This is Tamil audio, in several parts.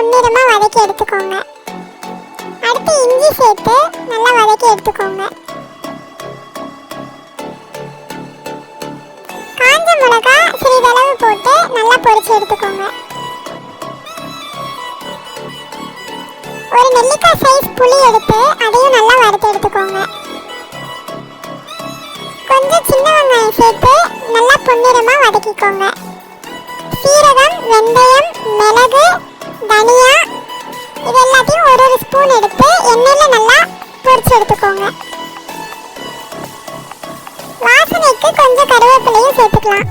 பொன்னிறமா வதக்கி எடுத்துக்கோங்க. அடுத்து இஞ்சி சேர்த்து நல்லா வதக்கி எடுத்துக்கோங்க. காஞ்ச மிளகா சிறிதளவு போட்டு நல்லா பொரிச்சு எடுத்துக்கோங்க. ஒரு நெல்லிக்காய் சைஸ் புளி எடுத்து அதையும் நல்லா வறுத்து எடுத்துக்கோங்க. கொஞ்சம் சின்ன வெங்காயம் சேர்த்து நல்லா பொன்னிறமா வதக்கிக்கோங்க. சீரகம், வெந்தயம், மிளகு, தனியா இது எல்லாத்தையும் ஒரு ஸ்பூன் எடுத்து எண்ணெயில நல்லா பொரிச்சு எடுத்துக்கோங்க. வாசனைக்கு கொஞ்சம் கருவேப்பிலையும் சேர்த்துக்கலாம்.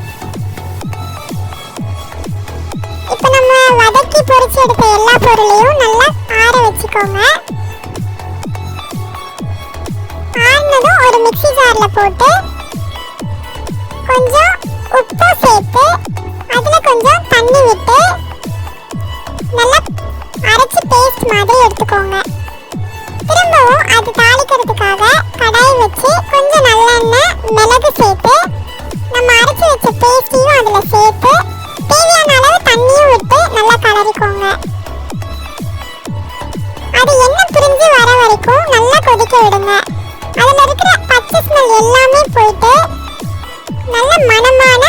இப்போ நம்ம வதக்கி பொரிச்சு எடுத்த எல்லா பொருளையும் நல்லா ஆற வச்சுக்கோங்க. ஆறினதும் ஒரு மிக்ஸி ஜார்ல போட்டு கொஞ்சம் உப்பு சேர்த்து அதுல கொஞ்சம் தண்ணி விட்டு நல்லா அரைச்சி பேஸ்ட் மாதிரி எடுத்துக்கோங்க. திரும்பவும் அது தாளிக்கிறதுக்காக கடாய் வச்சு கொஞ்சம் நல்லெண்ணெய், மிளகு சேர்த்து நம்ம அரைச்சி வச்ச பேஸ்டையும் அதுல சேர்த்து தேவையான அளவு தண்ணியும் விட்டு நல்லா கலரிக்கோங்க. அது எண்ணெய் பிரிஞ்சு வர வரைக்கும் நல்லா கொதிக்க விடுங்க. அதுல இருக்கிற பச்சை ஸ்மெல் எல்லாமே போயிட்டு நல்ல மணமான